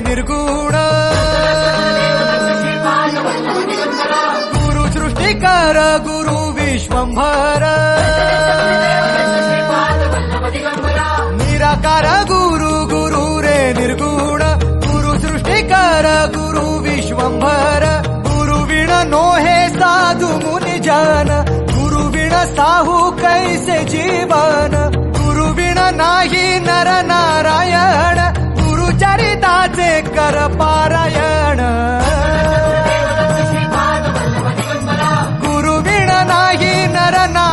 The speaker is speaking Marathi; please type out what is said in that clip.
निर्गुण गुरु सृष्टिकर गुरु विश्वंभर निराकार गुरु गुरु रे निर्गुण गुरु सृष्टिकर गुरु विश्वंभर गुरु विण नोहे साधु मुनि जन गुरु विण साहू कैसे जीवन गुरु विण नाही नर नारायण गुरु चरिताचे कर पारायण